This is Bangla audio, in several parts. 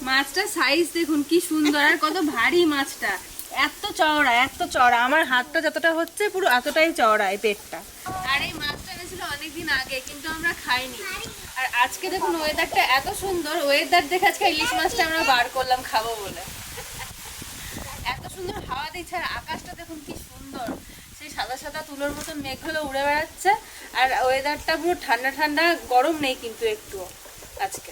মাছটা সাইজ দেখুন কি সুন্দর, আর কত ভারী মাছটা, এত চওড়া এত চওড়া, আমার হাতটা যতটা হচ্ছে পুরো এতটাই চওড়া এই পেটটা। আর এই মাছটা এনেছিল অনেকদিন আগে, কিন্তু আমরা খাইনি। আর আজকে দেখুন ওয়েদারটা এত সুন্দর, ওয়েদার দেখে আজকে ইলিশ মাছটা আমরা বার করলাম খাবো বলে। এত সুন্দর হাওয়া দিচ্ছে, আর আকাশটা দেখুন কি সুন্দর, সেই সাদা সাদা তুলোর মতন মেঘগুলো উড়ে বেড়াচ্ছে, আর ওয়েদারটা পুরো ঠান্ডা ঠান্ডা, গরম নেই কিন্তু একটু আজকে।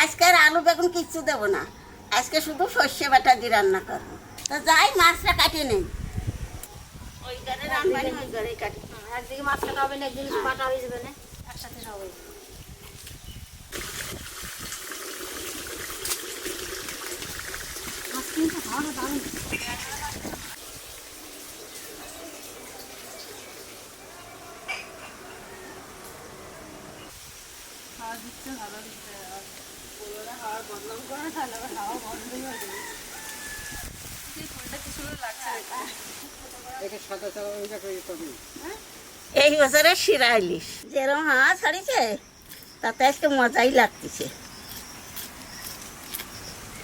আজকে আর আলু বেগুন কিচ্ছু দেবো না, আজকে শুধু সর্ষে বাটা দিয়ে রান্না করবো। তো যাই মাছটা কাটিয়ে নেই, ওই ঘরে রান্নানি ওই ঘরেই কাটি। একদিকে মাছ কাটা হবে না, একদিকে বাটা হয়ে যাবে না, একসাথে সব হয়ে যাবে। মাছ কিন্তু খাওয়ানো দারুণ। হাওয়া দিচ্ছে, ভালো দিচ্ছে, আর পুরোটা হাওয়ার বদনাম করে তাহলে আবার হাওয়া বন্ধই হয়ে যাবে। ফুলটা কি সুন্দর লাগছে। এই বছরে শিরা ইলিশ যেরকম হাওয়া ছাড়িছে তাতে আজকে মজাই লাগতেছে।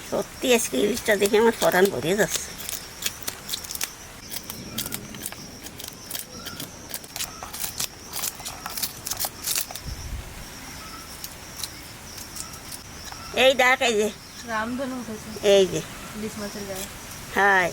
সত্যি আজকে ইলিশটা দেখে আমার পরাণ ভরে যাচ্ছে। এই দেখ, এই যে রামধনু উঠেছে, এই যে ইলিশ মাছের গায়ে। হাই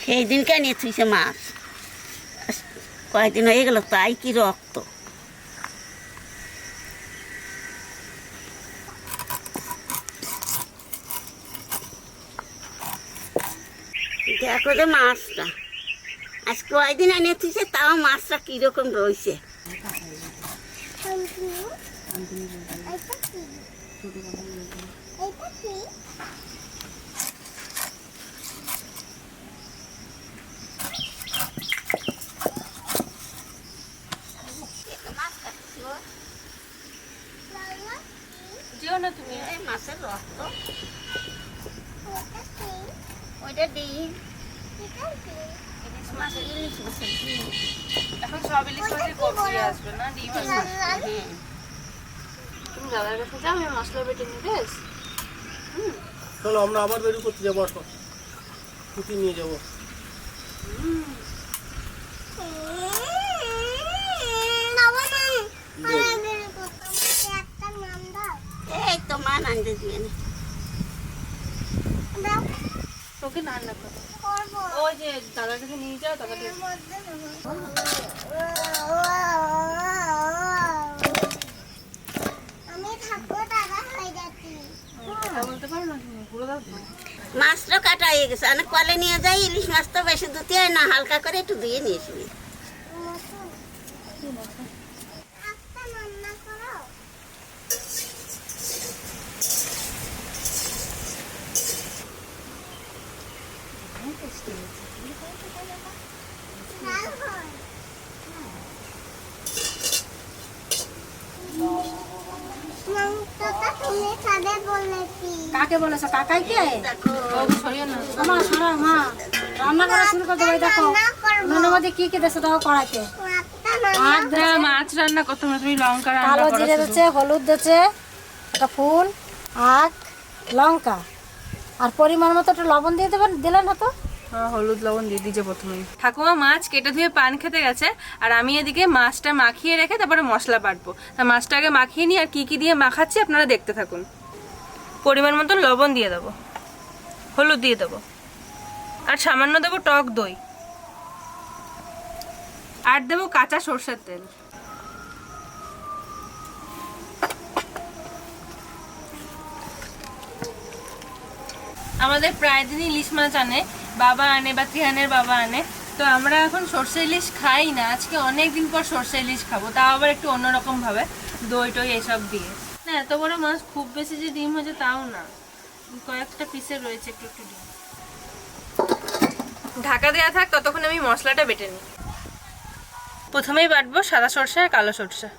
সেই দিনকে নিয়ে থুইছে মাছ, কয়েকদিন হয়ে গেল তাই কি রক্ত। দেখো যে মাছটা আজ কয়েকদিন এনে থুইছে, তাও মাছটা কিরকম রয়েছে। যেও না তুমি, মাছের রক্ত ওইটা দিই। এখন সব ইলিশ মাছের কবজি আসবে না, ডিম আসবে। তুমি দাদার কাছে যাও, আমি মশলা বেটে নিবে। চলো আমরা আবার বেরিয়ে করতে যাবো, আসো ছুটি নিয়ে যাবো। এই তো মা নান্দে দিয়ে তোকে রান্না করো, ওই যে দাদার কাছে নিয়ে যাও, দাদা বলতে পারো না তুমি, পুরো দাও। মাছটা কাটা হয়ে গেছে, অনেক কলে নিয়ে যাই। ইলিশ মাছ তো বেশি ধুতে হয় না, হালকা করে একটু ধুয়ে নিয়ে আসবি। কাকে বলেছো? কাকাই কে? সরিয়ে না, মা সরা, মা রান্না করা শুরু করে দেবো। দেখো নুনের মধ্যে কি কি দেশে দেখো কড়াইতে। মাছ রান্না করতে হবে, তুমি লঙ্কা রান্না কালো করো জিরে শুধু। দিচ্ছে, হলুদ দিচ্ছে, একটা ফুল, আখ, লঙ্কা, আর পরিমাণ মতো একটু লবণ দিয়ে দেবেন। দিলেন না তো? হ্যাঁ, হলুদ লবণ দিয়ে দিয়েছে প্রথমে। ঠাকুমা মাছ কেটে ধুয়ে পান খেতে গেছে, আর আমি এদিকে মাছটা মাখিয়ে রেখে তারপরে মশলা বাটবো। তা মাছটা আগে মাখিয়ে নিই, আর কি কি দিয়ে মাখাচ্ছি আপনারা দেখতে থাকুন। পরিমাণ মতো লবণ দিয়ে দেবো, হলুদ দিয়ে দেবো, আর সামান্য দেবো টক দই, আর দেবো কাঁচা সরষের তেল। আমাদের প্রায় দিনই ইলিশ মাছ আনে, বাবা আনে বা ত্রিহানের বাবা আনে। তো আমরা এখন সর্ষে ইলিশ খাই না, আজকে অনেক দিন পর সর্ষে ইলিশ খাবো, তাও আবার একটু অন্যরকম ভাবে, দই টই এসব দিয়ে। না এত বড় মাছ খুব বেশি যে ডিম হয়েছে তাও না, কয়েকটা পিসে রয়েছে একটু একটু ডিম। ঢাকা দেওয়া থাক, ততক্ষণ আমি মশলাটা বেটে নিই। প্রথমেই বাটবো সাদা সরষে আর কালো সরষে।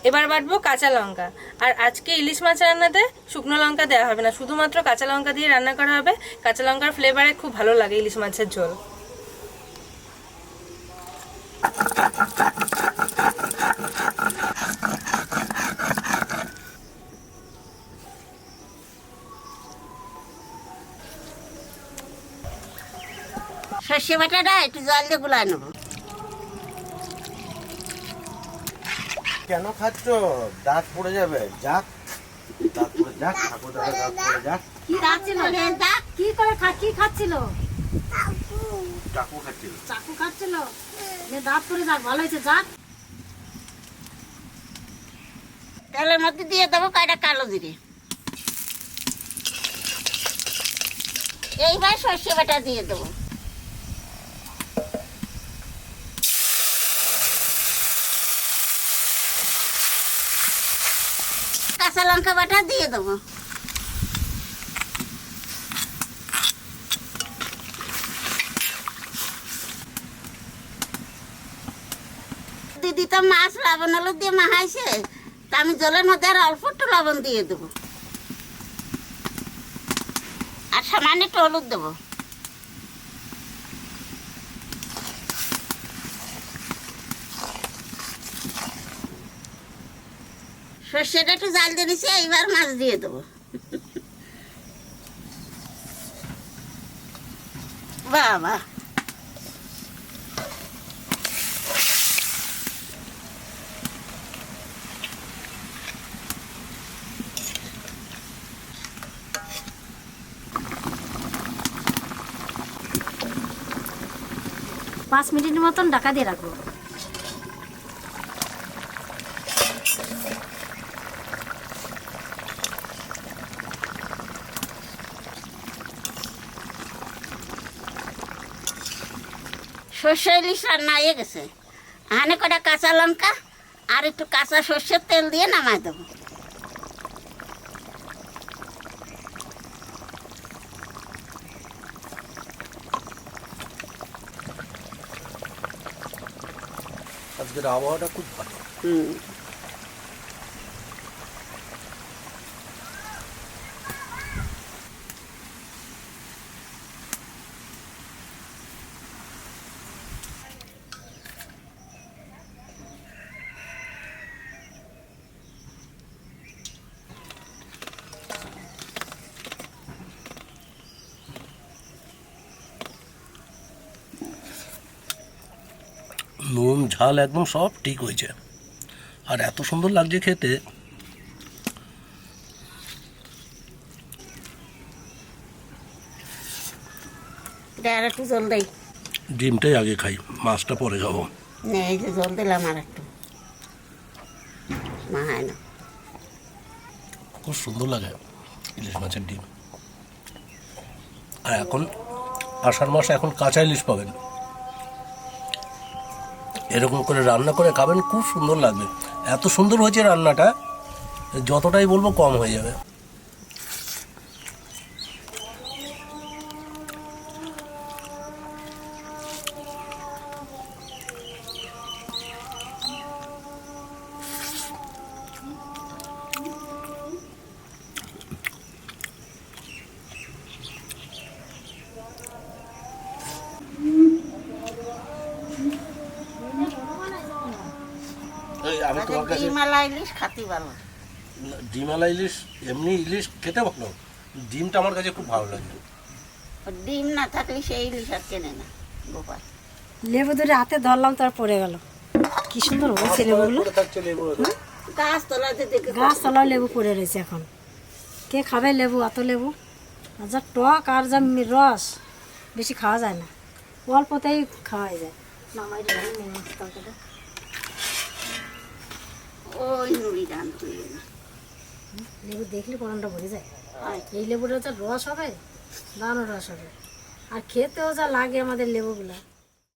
এবার বাটবো কাঁচা লঙ্কা। আর আজকে ইলিশ মাছ রান্নাতে শুকনো লঙ্কা দেওয়া হবে না, শুধুমাত্র কাঁচা লঙ্কা দিয়ে রান্না করা হবে। কাঁচা লঙ্কার ফ্লেভারে খুব ভালো লাগে ইলিশ মাছের ঝোল। সর্ষে বাটাটা একটু জল দিয়ে গুলাই নেবো। কেন খাচ্ছ? দাঁত পড়ে যাবে। যাক, দাঁত পড়ে যাক, ঠাকুর দাদা দাঁত পড়ে যাক। কি খাচ্ছিল? কি করে কি খাচ্ছিল? চাকু খাচ্ছিল। চাকু খাচ্ছিল। দাঁত করে যাক, ভালো হয়েছে যাক। তেলের মধ্যে দিয়ে দেবো কয়টা কালো জিরে। এইবার সর্ষে বাটা দিয়ে দেবো। কাঁচা লঙ্কা বাটা দিয়ে দেবো। দিদিটা মাছ লবণ হলুদ দিয়ে মাখাইছে, তা আমি জলের মধ্যে আর অল্প একটু লবণ দিয়ে দেবো, আর সামান্য একটু হলুদ দেবো। সর্ষেটা একটু জাল দিয়ে নিচ্ছি, এইবার মাছ দিয়ে দেবো। বাবা, 5 মিনিটের মতন ঢাকা দিয়ে রাখবো। সর্ষে ইলিশ রান্না হয়ে গেছে। এখানে কটা কাঁচা লঙ্কা আর একটু কাঁচা সর্ষের তেল দিয়ে নামাই দেবো। আজকের আবহাওয়াটা খুব ভালো। নুন ঝাল একদম সব ঠিক হয়েছে, আর এত সুন্দর লাগছে খেতে। আর একটু জল দেই। ডিমটাই আগে খাই, মাছটা পরে খাবো। এই যে জল দিলাম আর একটু, মাহায় না। খুব সুন্দর লাগে ইলিশ মাছের ডিম। আর এখন আষাঢ় মাসে এখন কাঁচা ইলিশ পাবেন, এরকম করে রান্না করে খাবেন, খুব সুন্দর লাগবে। এত সুন্দর হয়েছে রান্নাটা, যতটাই বলবো কম হয়ে যাবে। আমি তোমার কাছে ডিমালা ইলিশ খাতে ভালো। ডিমালা ইলিশ এমনি ইলিশ খেতে ভালো, ডিমটা আমার কাছে খুব ভালো লাগে। ডিম না থাকলে সেই ইলিশ আর কেনে না গোপাল। লেবু ধরে হাতে ধরলাম, তার পড়ে গেল। কি সুন্দর হয়েছে লেবুগুলো। থাকছে লেবু। গাছ তলাতে দেখে গাছতলায় লেবু পড়ে রয়েছে এখন। কে খাবে লেবু? এত লেবু আর যা টক আর যা রস, বেশি খাওয়া যায় না, অল্পতেই খাওয়া যায়। নামাই দিলাম নিয়ে মাছ তরকারিটা। ওই নুড়ি ডান তুলে না। লেবু দেখলে পরানটা ভরে যায়। হয়। এই লেবুটা যা রস হবে, দারুণ রস হবে, আর খেতেও যা লাগে আমাদের লেবুগুলা।